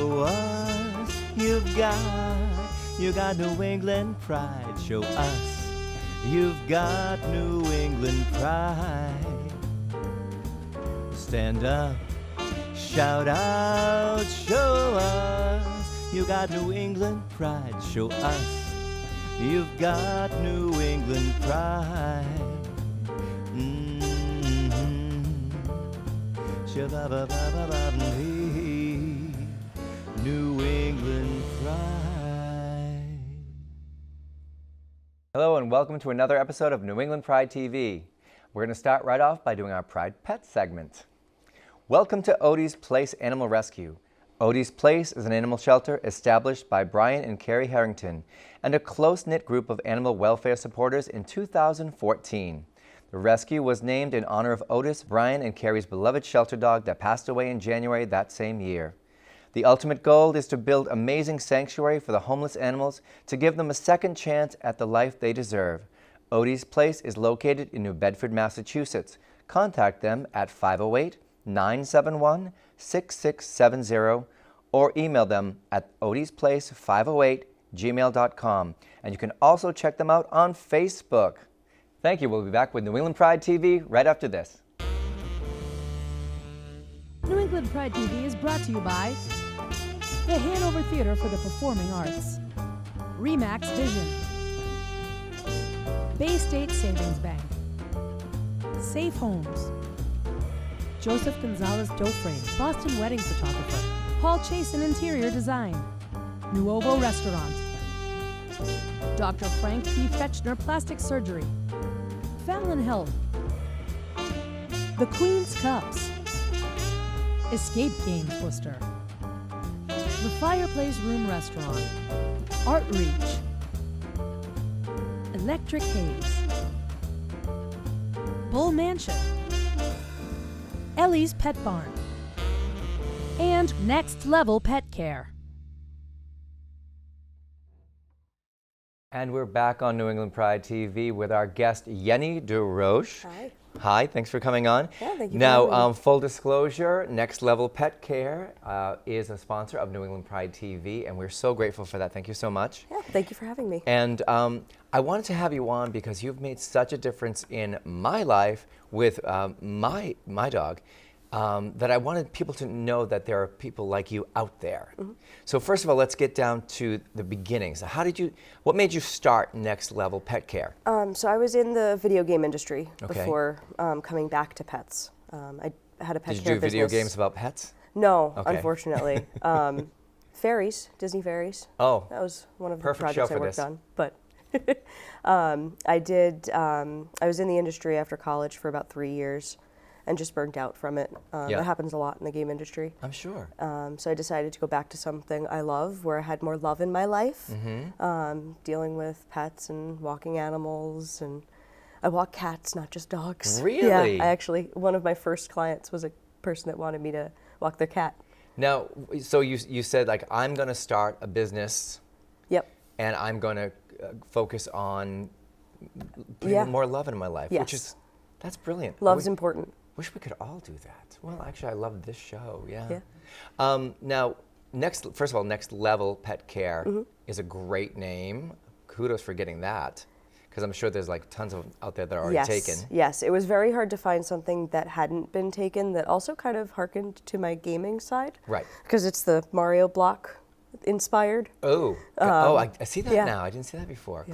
Show us you got New England pride. Show us you've got New England pride. Stand up, shout out, show us you got New England pride. Show us you've got New England pride. New England pride. Hello and welcome to another episode of New England Pride TV. We're going to start right off by doing our Pride Pet segment. Welcome to Odie's Place Animal Rescue. Odie's Place is an animal shelter established by Brian and Carrie Harrington and a close-knit group of animal welfare supporters in 2014. The rescue was named in honor of Otis, Brian, and Carrie's beloved shelter dog that passed away in January that same year. The ultimate goal is to build amazing sanctuary for the homeless animals to give them a second chance at the life they deserve. Odie's Place is located in New Bedford, Massachusetts. Contact them at 508-971-6670 or email them at odiesplace508@gmail.com. And you can also check them out on Facebook. Thank you. We'll be back with New England Pride TV right after this. New England Pride TV is brought to you by the Hanover Theater for the Performing Arts, Remax Vision, Bay State Savings Bank, Safe Homes, Joseph Gonzalez Doframe, Boston Wedding Photographer, Paul Chase and Interior Design, Nuovo Restaurant, Dr. Frank P. Fetchner Plastic Surgery, Fallon Health, The Queen's Cups, Escape Games Worcester, The Fireplace Room Restaurant, Art Reach, Electric Haze, Bull Mansion, Ellie's Pet Barn, and Next Level Pet Care. And we're back on New England Pride TV with our guest, Yenny DeRoche. Hi. Hi, thanks for coming on. Yeah, thank you for Now, having me. full disclosure, Next Level Pet Care is a sponsor of New England Pride TV, and we're so grateful for that. Thank you so much. Yeah, thank you for having me. And I wanted to have you on because you've made such a difference in my life with my dog that I wanted people to know that there are people like you out there. Mm-hmm. So first of all, let's get down to the beginnings. What made you start Next Level Pet Care? So I was in the video game industry Okay. before coming back to pets. I had a pet Did you care do video business. games about pets? No, Okay. unfortunately. Fairies, Disney Fairies. Oh, That was one of the Perfect projects show I for worked this. on. But I was in the industry after college for about 3 years and just burnt out from it. Yeah. That happens a lot in the game industry. I'm sure. So I decided to go back to something I love, where I had more love in my life, dealing with pets and walking animals, and I walk cats, not just dogs. Really? Yeah, one of my first clients was a person that wanted me to walk their cat. Now, so you said, like, I'm going to start a business Yep. and I'm going to focus on putting Yeah. more love in my life, which Yes. that's brilliant. Love's important. Wish we could all do that. Well, actually, I love this show. Yeah. Yeah. Now, first of all, Next Level Pet Care Mm-hmm. is a great name. Kudos for getting that, because I'm sure there's like tons of out there that are already Yes. taken. Yes. It was very hard to find something that hadn't been taken that also kind of harkened to my gaming side. Right. Because it's the Mario block inspired. Oh. I see that yeah. now. I didn't see that before.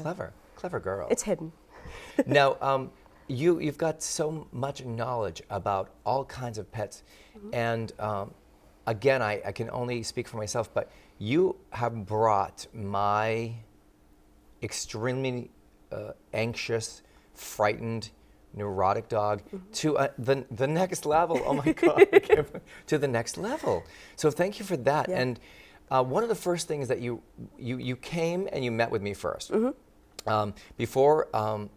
Clever girl. It's hidden. Now, you've got so much knowledge about all kinds of pets, and again, I can only speak for myself, but you have brought my extremely anxious, frightened, neurotic dog to the next level. Oh my God, to the next level. So thank you for that. Yeah. And one of the first things that you came and you met with me first. Before,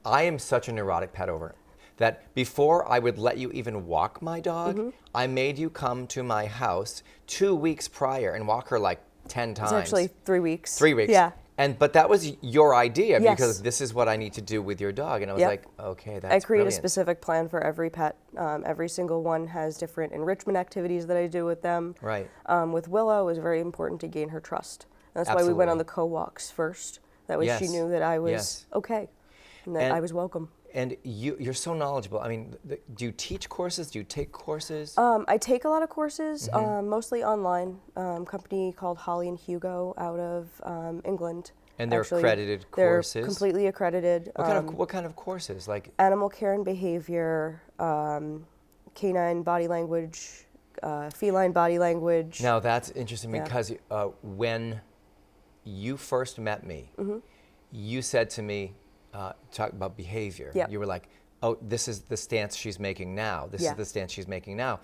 I am such a neurotic pet owner that before I would let you even walk my dog, I made you come to my house 2 weeks prior and walk her like 10 times. It's actually 3 weeks. 3 weeks. Yeah. But that was your idea Yes. because this is what I need to do with your dog. And I was Yep. like, okay, that's I create brilliant. a specific plan for every pet. Every single one has different enrichment activities that I do with them. Right. With Willow, it was very important to gain her trust. That's why we went on the co-walks first. That way she Yes. knew that I was Yes. okay and that And- I was welcome. And you're so knowledgeable. I mean, do you teach courses? Do you take courses? I take a lot of courses, Mm-hmm. mostly online. Company called Holly and Hugo out of England. And they're Actually, accredited they're courses? completely accredited. What kind of courses? Like, Animal care and behavior, canine body language, feline body language. now that's interesting Yeah. because when you first met me, Mm-hmm. you said to me, talk about behavior. Yep. You were like, oh, this is the stance she's making now. This Yeah. is the stance she's making now.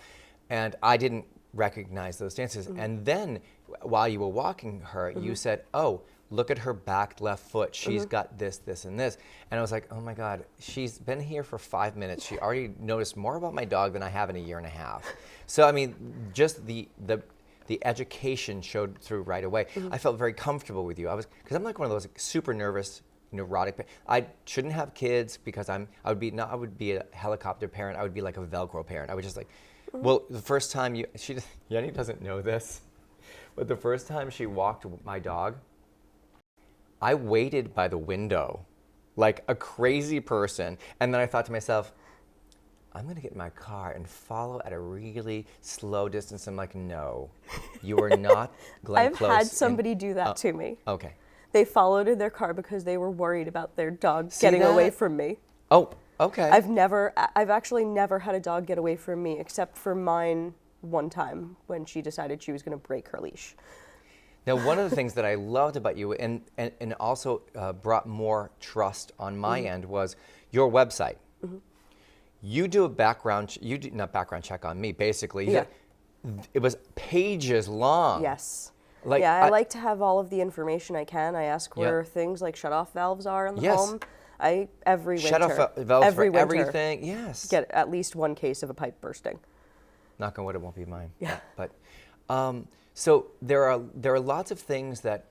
And I didn't recognize those stances. Mm-hmm. And then while you were walking her, you said, oh, look at her back left foot. She's Mm-hmm. got this, this, and this. And I was like, oh my God, she's been here for 5 minutes. She already noticed more about my dog than I have in a year and a half. So, I mean, just the education showed through right away. Mm-hmm. I felt very comfortable with you. Because I'm like one of those super nervous, neurotic. I shouldn't have kids because I would be a helicopter parent. I would be like a Velcro parent. I would just like, well, the first time Yenny doesn't know this, but the first time she walked my dog, I waited by the window like a crazy person. And then I thought to myself, I'm going to get in my car and follow at a really slow distance. I'm like, no, you are not Glenn I've Close. had somebody do that to me. Okay. They followed in their car because they were worried about their dog See getting away that? from me. Oh, okay. I've actually never had a dog get away from me except for mine one time when she decided she was going to break her leash. Now, one of the things that I loved about you and also brought more trust on my end was your website. You do a not background check on me, basically. Yeah. It was pages long. Yes. Like, yeah, I like to have all of the information I can. I ask Yeah. where things like shut-off valves are in the Yes. home. Every winter, Shut off valves every for winter, everything. Yes. get at least one case of a pipe bursting. Knock on wood, it won't be mine. Yeah. But so there are lots of things that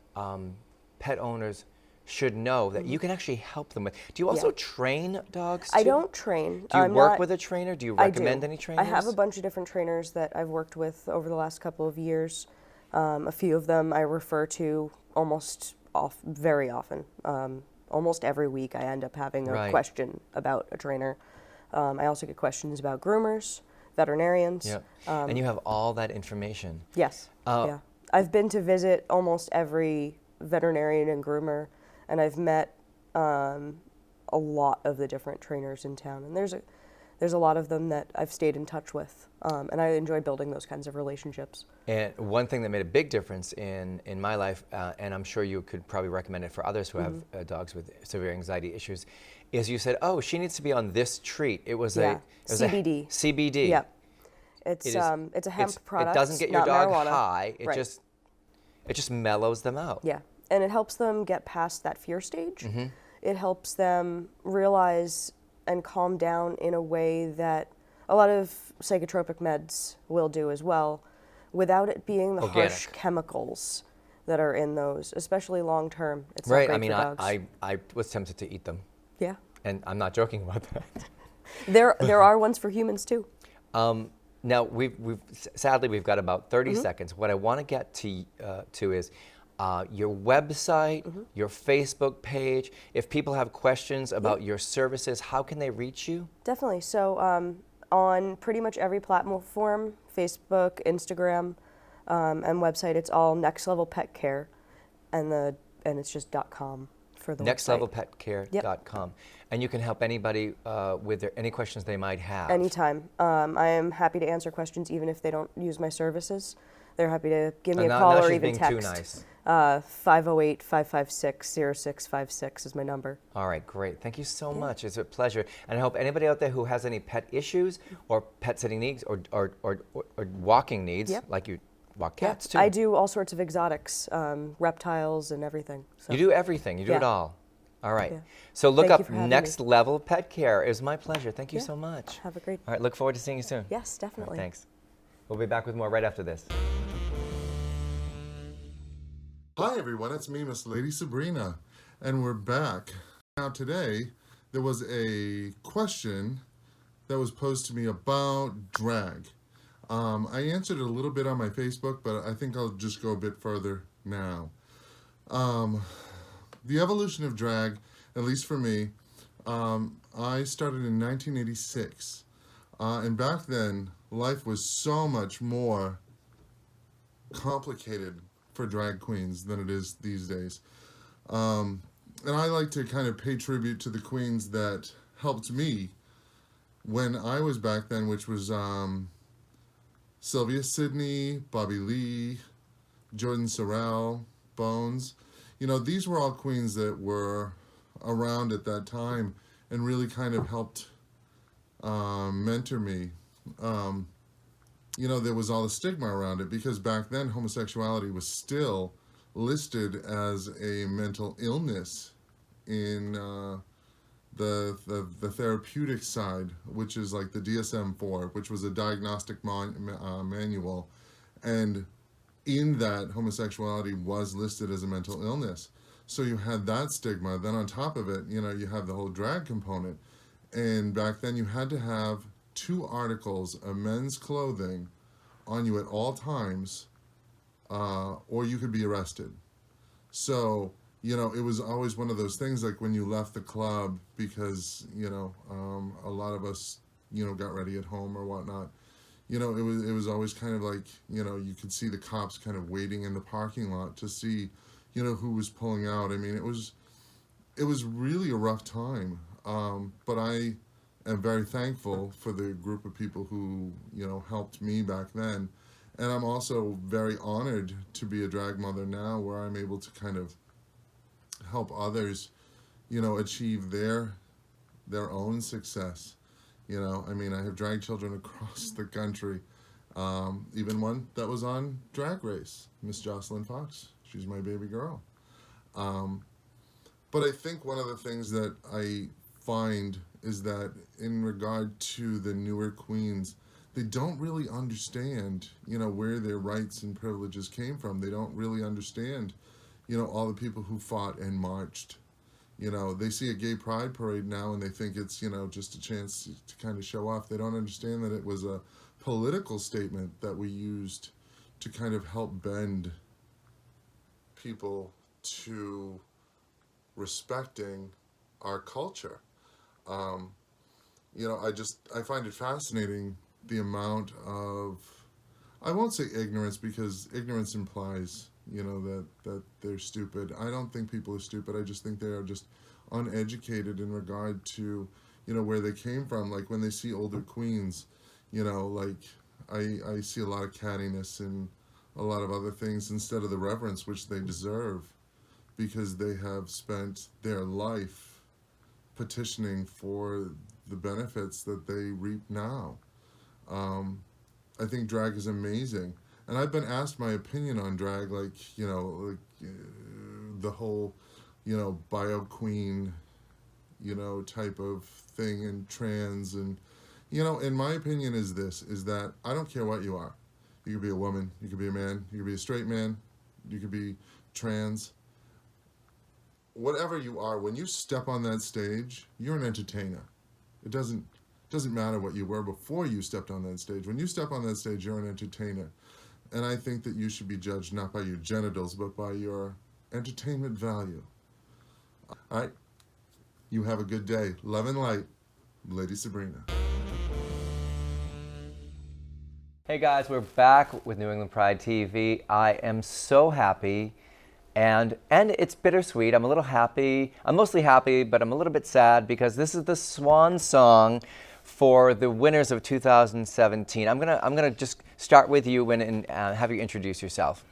pet owners should know that you can actually help them with. Do you also Yeah. train dogs? I too? don't train. Do you I'm work not- with a trainer? Do you I recommend do. any trainers? I have a bunch of different trainers that I've worked with over the last couple of years. A few of them I refer to very often. Almost every week I end up having a Right. question about a trainer. I also get questions about groomers, veterinarians. Yeah. And you have all that information. Yes. Yeah. I've been to visit almost every veterinarian and groomer, and I've met a lot of the different trainers in town. And there's a lot of them that I've stayed in touch with, and I enjoy building those kinds of relationships. And one thing that made a big difference in my life, and I'm sure you could probably recommend it for others who have dogs with severe anxiety issues, is you said, oh, she needs to be on this treat. It was CBD. CBD. Yep. It's It is- a hemp product. It doesn't get your not dog marijuana. high. It Right. just mellows them out. Yeah, and it helps them get past that fear stage. Mm-hmm. It helps them realize and calm down in a way that a lot of psychotropic meds will do as well, without it being the harsh Organic. chemicals that are in those, especially long term. It's Right. not great I mean, for dogs. I was tempted to eat them, Yeah, and I'm not joking about that. there are ones for humans too. Now sadly we've got about 30 Mm-hmm. seconds. What I want to get to is your website, Mm-hmm. your Facebook page. If people have questions about your services, how can they reach you? Definitely. So on pretty much every platform, Facebook, Instagram, and website, it's all Next Level Pet Care, and it's just .com for the website. nextlevelpetcare.com. And you can help anybody with any questions they might have. Anytime. I am happy to answer questions even if they don't use my services. They're happy to give me a now call or she's even being text. too nice. 508-556-0656 is my number. All right, great. Thank you so much. It's a pleasure. And I hope anybody out there who has any pet issues or pet sitting needs or walking needs, Yep. like you walk cats too. I do all sorts of exotics, reptiles and everything. So. You do everything. You do it Yeah. all. All right. Yeah. So look Thank you up for having Next me. Level Pet Care. It was my pleasure. Thank you Yeah. so much. Have a great. All right. Look forward to seeing you soon. Yes, All right, definitely. thanks. We'll be back with more right after this. Hi everyone, it's me, Miss Lady Sabrina, and we're back. Now today, there was a question that was posed to me about drag. I answered it a little bit on my Facebook, but I think I'll just go a bit further now. The evolution of drag, at least for me, I started in 1986. And back then, life was so much more complicated for drag queens than it is these days. And I like to kind of pay tribute to the queens that helped me when I was back then, which was Sylvia Sidney, Bobby Lee, Jordan Sorrell, Bones. You know, these were all queens that were around at that time and really kind of helped mentor me. You know, there was all the stigma around it because back then homosexuality was still listed as a mental illness in the therapeutic side, which is like the DSM-4, which was a diagnostic manual, and in that, homosexuality was listed as a mental illness. So you had that stigma. Then on top of it, you know, you have the whole drag component. And back then you had to have 2 articles of men's clothing on you at all times, or you could be arrested. So, you know, it was always one of those things like when you left the club because, you know, a lot of us, you know, got ready at home or whatnot. You know, it was always kind of like, you know, you could see the cops kind of waiting in the parking lot to see, you know, who was pulling out. I mean, it was really a rough time. But I am very thankful for the group of people who, you know, helped me back then. And I'm also very honored to be a drag mother now where I'm able to kind of help others, you know, achieve their own success. You know, I mean, I have drag children across the country. Even one that was on Drag Race, Miss Jocelyn Fox. She's my baby girl. But I think one of the things that I find is that in regard to the newer queens, they don't really understand, you know, where their rights and privileges came from. They don't really understand, you know, all the people who fought and marched. You know, they see a gay pride parade now and they think it's, you know, just a chance to kind of show off. They don't understand that it was a political statement that we used to kind of help bend people to respecting our culture. You know, I find it fascinating the amount of, I won't say ignorance because ignorance implies, you know, that they're stupid. I don't think people are stupid. I just think they are just uneducated in regard to, you know, where they came from. Like when they see older queens, you know, like I see a lot of cattiness and a lot of other things instead of the reverence which they deserve because they have spent their life petitioning for the benefits that they reap now. I think drag is amazing. And I've been asked my opinion on drag, like, you know, like the whole, you know, bio queen, you know, type of thing and trans and, you know, and my opinion is this, is that I don't care what you are. You could be a woman, you could be a man, you could be a straight man, you could be trans. Whatever you are, when you step on that stage, you're an entertainer. It doesn't matter what you were before you stepped on that stage. When you step on that stage, you're an entertainer. And I think that you should be judged not by your genitals, but by your entertainment value. All right? You have a good day. Love and light, Lady Sabrina. Hey guys, we're back with New England Pride TV. I am so happy, and it's bittersweet. I'm a little happy. I'm mostly happy, but I'm a little bit sad because this is the swan song for the winners of 2017. I'm gonna just start with you and have you introduce yourself.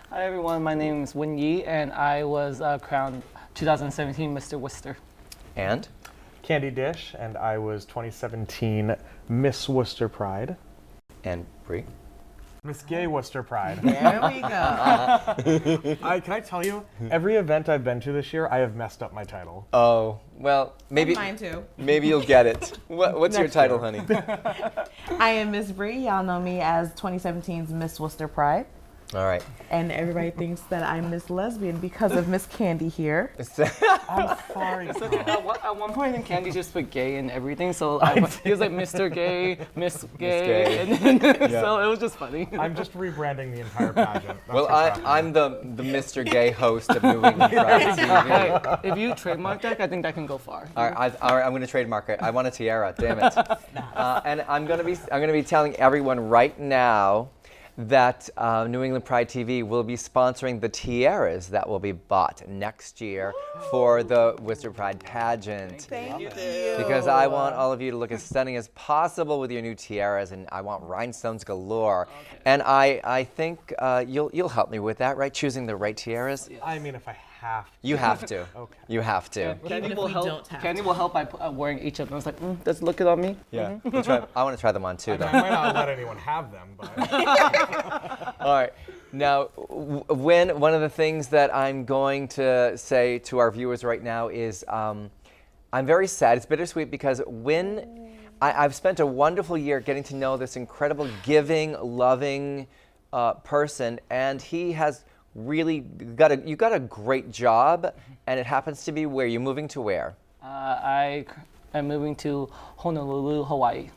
Hi everyone, my name is Win Yi, and I was crowned 2017 Mr. Worcester. And? Candy Dish, and I was 2017 Miss Worcester Pride. And Bree? Miss Gay Worcester Pride. There we go. Can I tell you, every event I've been to this year, I have messed up my title. Oh, well, maybe Mine too. Maybe you'll get it. What's your title, honey? I am Miss Bree. Y'all know me as 2017's Miss Worcester Pride. All right. And everybody thinks that I'm Miss Lesbian because of Miss Candy here. I'm sorry. So at one point, I think Candy just put gay in everything. So he was like Mr. Gay, Miss Gay, Gay. and then, so it was just funny. I'm just rebranding the entire pageant. That's Well, what's happening. I'm the Mr. Gay host of New England Pride TV. Hey, if you trademark that, I think that can go far. All right, I'm going to trademark it. I want a tiara. Damn it. And I'm going to be telling everyone right now that New England Pride TV will be sponsoring the tiaras that will be bought next year for the Worcester Pride pageant. Thank you. Because I want all of you to look as stunning as possible with your new tiaras, and I want rhinestones galore. Okay. And I think you'll help me with that, right? Choosing the right tiaras. I mean, if I have to. You have to. Okay. You have to. Candy if will we help. don't have Candy will help by wearing each of them. It's like, let's look it on me. Yeah. I want to try them on too, I though. might not let anyone have them, but All right. Now, one of the things that I'm going to say to our viewers right now is I'm very sad. It's bittersweet because I've spent a wonderful year getting to know this incredible, giving, loving person, and he has really you got a great job, and it happens to be where you're moving to where? I am moving to Honolulu, Hawaii.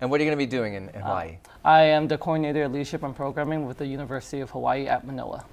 And what are you going to be doing in Hawaii? I am the coordinator of leadership and programming with the University of Hawaii at Manoa.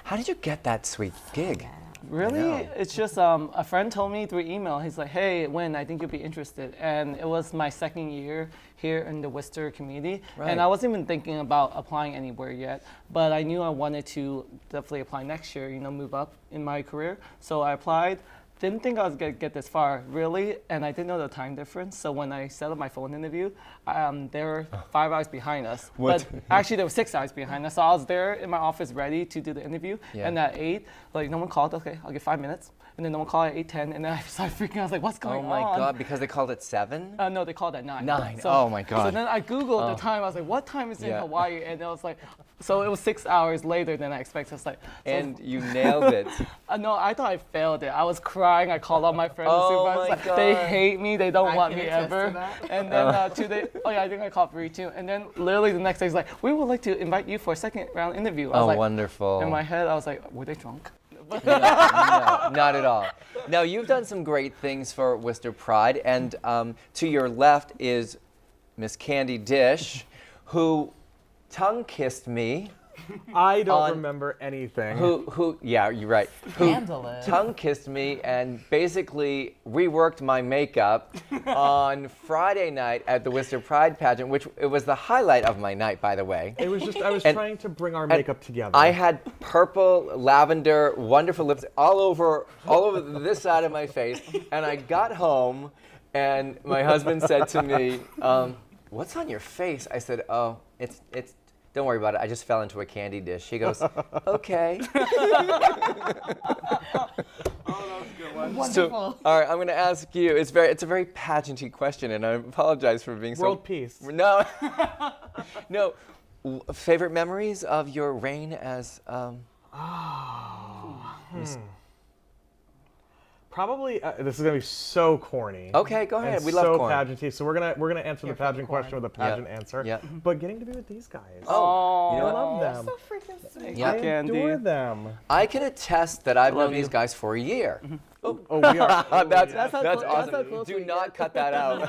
How did you get that sweet gig? Really? know. It's just a friend told me through email. He's like, hey, Wynn, I think you'll be interested. And it was my second year here in the Worcester community. Right. And I wasn't even thinking about applying anywhere yet. But I knew I wanted to definitely apply next year, move up in my career. So I applied. Didn't think I was going to get this far, really, and I didn't know the time difference. So when I set up my phone interview, they were 5 hours behind us. What? But actually, there were 6 hours behind us. So I was there in my office ready to do the interview. Yeah. And at 8, no one called. Okay, I'll give 5 minutes. And then no one called at 8:10, and then I started freaking out. I was like, what's Oh going my on? God! Because they called it 7. No, they called at 9. 9. So, Oh my God. So then I Googled Oh. the time. I was like, what time is it Yeah. in Hawaii? And it was like, so it was 6 hours later than I expected. I was like, so And you nailed it. no, I thought I failed it. I was crying. I called all my friends. Oh and my supervisors, They God. hate me. They don't I want can me attest to ever. that. And then 2 days, I think I called Bree too. And then literally the next day, he's like, we would like to invite you for a second round interview. I was Oh, like, wonderful. in my head, I was like, were they drunk? No, not at all. Now, you've done some great things for Worcester Pride, and to your left is Miss Candy Dish, who tongue-kissed me. I don't On- remember anything. Yeah, you're right. Who Scandalous. tongue-kissed me and basically reworked my makeup on Friday night at the Worcester Pride pageant, which it was the highlight of my night, by the way. It was just I was And- trying to bring our And makeup together. I had purple, lavender, wonderful lips all over this side of my face. And I got home, and my husband said to me, "What's on your face?" I said, "Oh, it's. Don't worry about it. I just fell into a candy dish." He goes, "Okay." So, all right, I'm going to ask you. It's a very pageanty question, and I apologize for being so. World peace. No, no. Favorite memories of your reign as? Probably this is gonna be so corny. Okay, go ahead. And We love so corn. pageanty. So we're gonna answer the Here from pageant corn. question with a pageant answer. Yeah. But getting to be with these guys. Oh, you know I what? love them. freaking sweet. Yeah. I Candy. adore them. I can attest that I've love known these you. guys for a year. Oh, we are. That's how close- that's awesome. how close Do we not cut that out.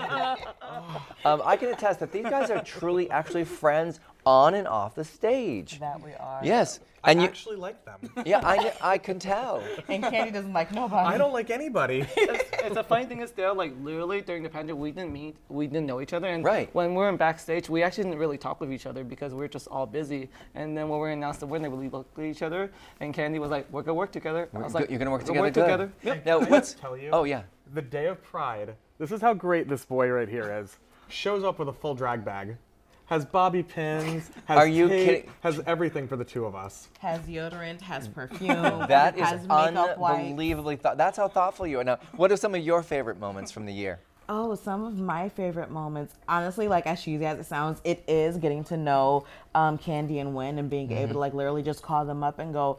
I can attest that these guys are truly actually friends on and off the stage. That we are. Yes, I and you. actually like them. Yeah, I can tell. And Candy doesn't like nobody. I don't like anybody. It's a funny thing is they're like literally during the pageant we didn't meet, we didn't know each other, and Right. when we were in backstage we actually didn't really talk with each other because we were just all busy. And then when we announced the winner, we looked at each other, and Candy was like, "We're gonna work together." I was like, You're gonna work "We're together. gonna Good. Yep. Now, what's? tell you? Oh yeah. The day of Pride. This is how great this boy right here is. Shows up with a full drag bag. Has bobby pins, has Are you tape, kidding? has everything for the two of us. Has deodorant, has perfume, That is has makeup wipes. unbelievably that's how thoughtful you are. Now, what are some of your favorite moments from the year? Oh, some of my favorite moments, honestly, like as cheesy as it sounds, it is getting to know Candy and Wynn and being able to like literally just call them up and go,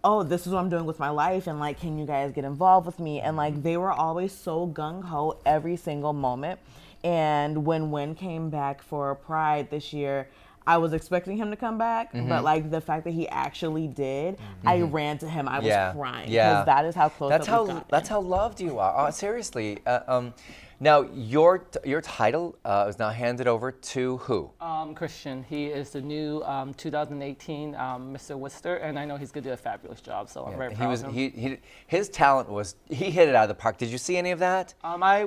oh, this is what I'm doing with my life, and like, can you guys get involved with me? And like, they were always so gung-ho every single moment. And when Wynn came back for Pride this year, I was expecting him to come back, Mm-hmm. but like the fact that he actually did, I ran to him. I was crying Yeah. because that is how close That's that we've how gotten. that's how loved you are. Oh, seriously. Now your title is now handed over to who? Christian, he is the new 2018 Mr. Worcester, and I know he's gonna do a fabulous job. So I'm very He proud was of him. his talent was he hit it out of the park. Did you see any of that?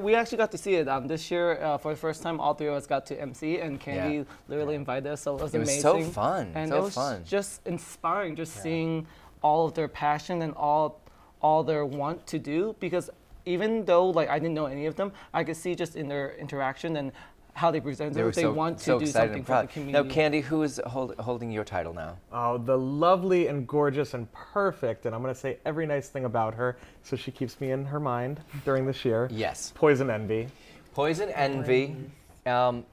We actually got to see it this year for the first time. All three of us got to MC, and Candy literally invited us, so it was It was amazing. so fun, and so it was fun. just inspiring, just seeing all of their passion and all their want to do. Because even though like I didn't know any of them, I could see just in their interaction and how they presented, they want to do excited something and for proud. the community. Now, Candy, who is holding your title now? Oh, the lovely and gorgeous and perfect, and I'm going to say every nice thing about her, so she keeps me in her mind during this year. Yes. Poison Envy. Poison Envy.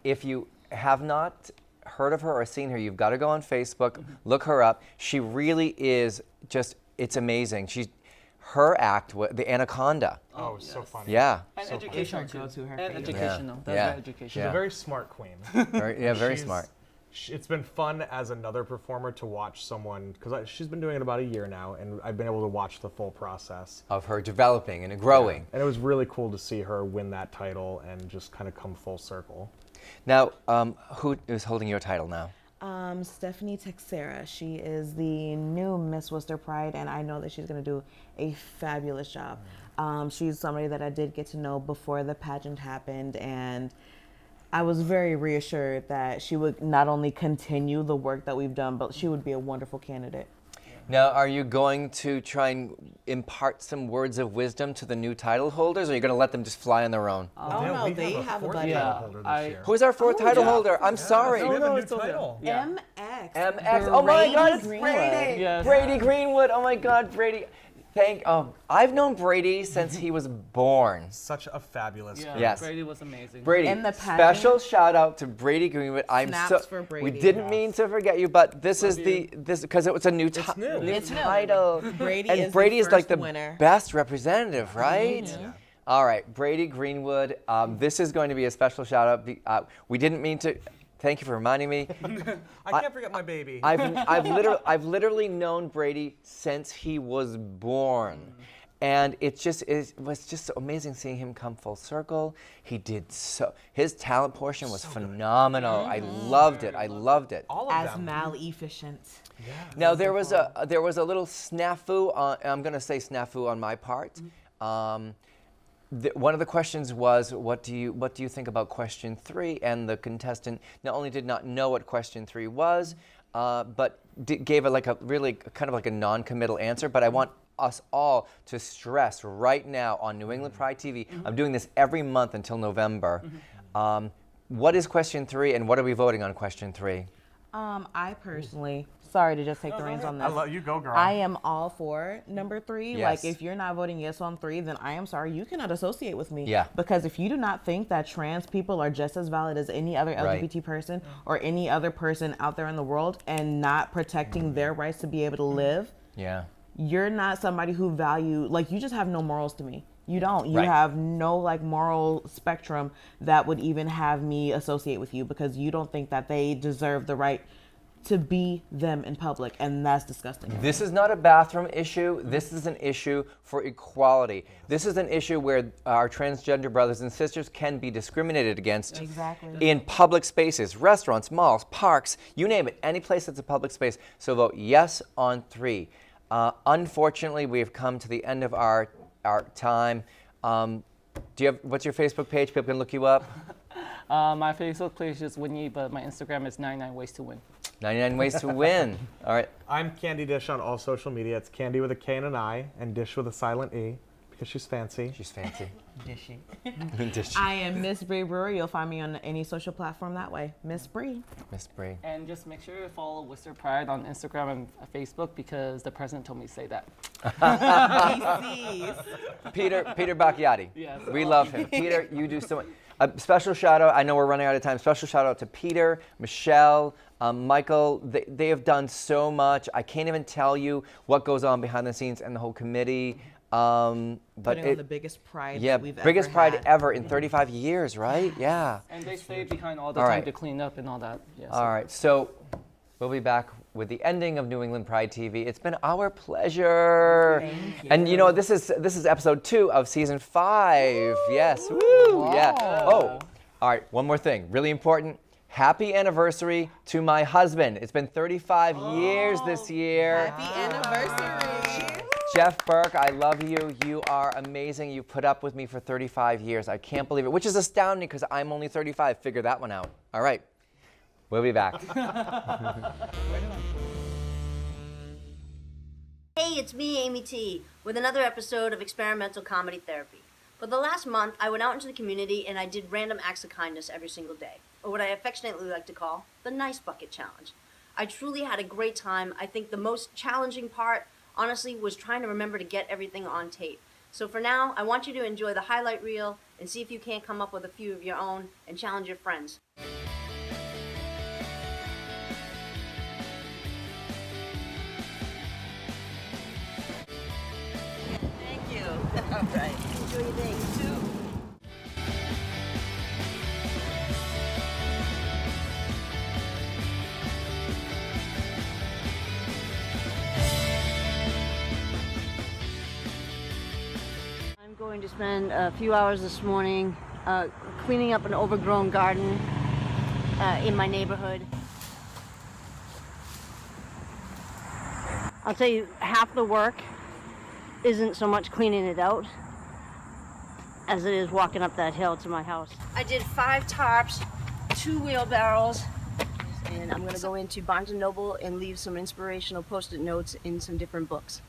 If you have not heard of her or seen her, you've got to go on Facebook, look her up. She really is just, it's amazing. Her act, the Anaconda. Oh, so funny. Yeah. and so educational too. go-to, her And favorite. educational. That's Yeah. very educational. She's a very smart queen. Very She's- smart. It's been fun as another performer to watch someone, because she's been doing it about a year now, and I've been able to watch the full process. Of her developing and growing. And it was really cool to see her win that title and just kind of come full circle. Now, who is holding your title now? Stephanie Texera. She is the new Miss Worcester Pride, and I know that she's going to do a fabulous job. She's somebody that I did get to know before the pageant happened, and I was very reassured that she would not only continue the work that we've done, but she would be a wonderful candidate. Now, are you going to try and impart some words of wisdom to the new title holders, or are you going to let them just fly on their own? Oh, no, they have a budget. Yeah, holder this I- year. Who's our fourth title holder? I'm sorry. We have a new it's okay. title. Yeah. MX. MX. Oh my God, it's Greenwood. Brady. Yes. Brady Greenwood. Oh my God, Brady. I've known Brady since he was born. Such a fabulous Yeah, queen. Yes. Brady was amazing. Brady, In the pageant. special shout out to Brady Greenwood. Snaps for We Brady. didn't mean to forget you, but this is this because it was a new, new. It's new. title. Brady and is Brady the is like first the winner. best representative, right? All right, Brady Greenwood. This is going to be a special shout out. We didn't mean to. Thank you for reminding me. I can't forget my baby. I've literally known Brady since he was born. And it was just so amazing seeing him come full circle. He did his talent portion was phenomenal. I loved it. I loved it. All of As them. mal-efficient. Now there was a little snafu. I'm going to say snafu on my part. One of the questions was, what do you think about question 3? And the contestant not only did not know what question 3 was, but gave it like a really kind of like a non-committal answer. But I want us all to stress right now on New England Pride TV. I'm doing this every month until November. What is question 3, and what are we voting on question 3? I personally, sorry to just take the reins on this. I love you, go girl. I am all for number 3. Yes. Like, if you're not voting yes on 3, then I am sorry, you cannot associate with me. Yeah. Because if you do not think that trans people are just as valid as any other Right. LGBT person or any other person out there in the world and not protecting their rights to be able to live, Yeah. you're not somebody who you just have no morals to me. You don't. You Right. have no like moral spectrum that would even have me associate with you because you don't think that they deserve the right to be them in public, and that's disgusting. This is not a bathroom issue. This is an issue for equality. This is an issue where our transgender brothers and sisters can be discriminated against Exactly. in public spaces, restaurants, malls, parks, you name it, any place that's a public space. So vote yes on 3. Unfortunately, we have come to the end of our time. What's your Facebook page? People can look you up. My Facebook page is Winnie, but my Instagram is 99 Ways to Win. 99 Ways to Win. All right. I'm Candy Dish on all social media. It's Candy with a K and an I, and Dish with a silent E, because she's fancy. She's fancy. Dishy. Dish. I am Miss Bree Brewer. You'll find me on any social platform that way. Miss Bree. Miss Bree. And just make sure you follow Worcester Pride on Instagram and Facebook because the president told me to say that. Peter Bacchiati. Yes. We love him. Peter, you do so much. A special shout out, I know we're running out of time, special shout out to Peter, Michelle, Michael. They have done so much. I can't even tell you what goes on behind the scenes and the whole committee. But Putting on the biggest pride yeah, that we've biggest ever pride had. ever in 35 years, right? Yeah. And they stay behind all the All time right. to clean up and all that. Yes. All right, so we'll be back with the ending of New England Pride TV. It's been our pleasure. Thank you. And you know, this is episode 2 of season 5. Yes. Woo! Yeah. Oh, all right, one more thing, really important. Happy anniversary to my husband. It's been 35 years this year. Happy anniversary. Jeff Burke, I love you. You are amazing. You put up with me for 35 years. I can't believe it, which is astounding because I'm only 35. Figure that one out. All right. We'll be back. Hey, it's me, Amy T, with another episode of Experimental Comedy Therapy. For the last month, I went out into the community and I did random acts of kindness every single day, or what I affectionately like to call the Nice Bucket Challenge. I truly had a great time. I think the most challenging part, honestly, was trying to remember to get everything on tape. So for now, I want you to enjoy the highlight reel and see if you can't come up with a few of your own and challenge your friends. Thank you. All right. Enjoy your day. You too. I'm going to spend a few hours this morning cleaning up an overgrown garden in my neighborhood. I'll tell you, half the work isn't so much cleaning it out as it is walking up that hill to my house. I did 5 tarps, 2 wheelbarrows, and I'm going to go into Barnes & Noble and leave some inspirational post-it notes in some different books.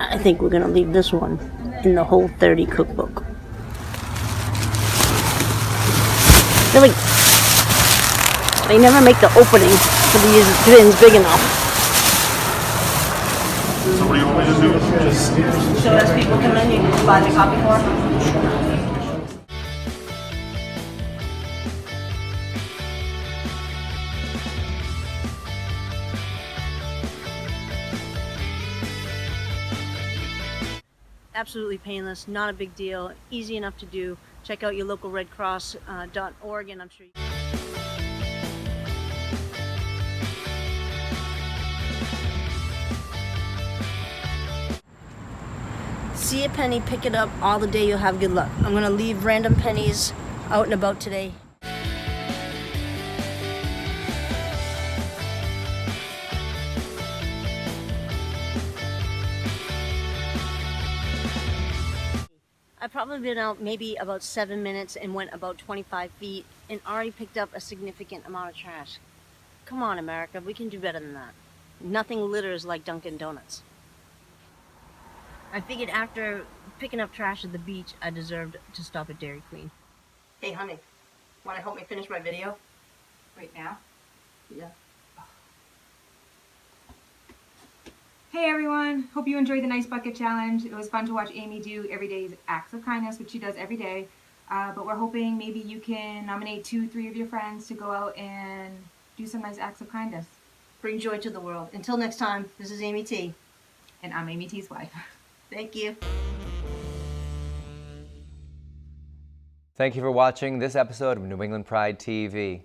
I think we're gonna leave this one in the Whole 30 cookbook. Really, they never make the opening for these bins big enough. So what do you want me to do? Just So as people come in, you can buy the copy for them. Absolutely painless, not a big deal, easy enough to do. Check out your local redcross.org and I'm sure you see a penny, pick it up, all the day you'll have good luck. I'm gonna leave random pennies out and about today. I've probably been out maybe about 7 minutes and went about 25 feet and already picked up a significant amount of trash. Come on, America, we can do better than that. Nothing litters like Dunkin' Donuts. I figured after picking up trash at the beach, I deserved to stop at Dairy Queen. Hey, honey, want to help me finish my video? Right now? Yeah. Hey everyone, hope you enjoyed the Nice Bucket Challenge. It was fun to watch Amy do everyday's acts of kindness, which she does every day. But we're hoping maybe you can nominate 2-3 of your friends to go out and do some nice acts of kindness. Bring joy to the world. Until next time, this is Amy T. And I'm Amy T's wife. Thank you. Thank you for watching this episode of New England Pride TV.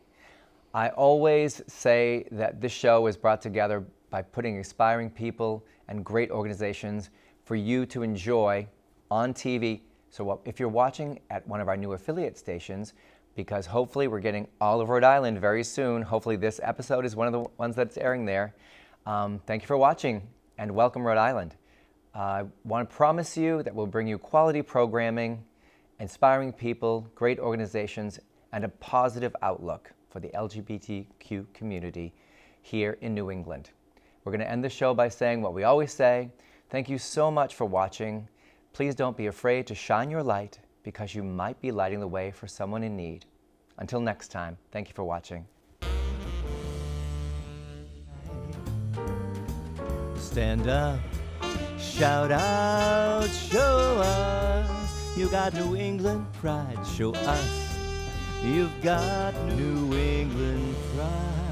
I always say that this show is brought together by putting inspiring people and great organizations for you to enjoy on TV. So if you're watching at one of our new affiliate stations, because hopefully we're getting all of Rhode Island very soon, hopefully this episode is one of the ones that's airing there. Thank you for watching and welcome Rhode Island. I want to promise you that we'll bring you quality programming, inspiring people, great organizations, and a positive outlook for the LGBTQ community here in New England. We're going to end the show by saying what we always say. Thank you so much for watching. Please don't be afraid to shine your light because you might be lighting the way for someone in need. Until next time, thank you for watching. stand up. Shout out, show us. You got New England pride, show us. You've got New England pride.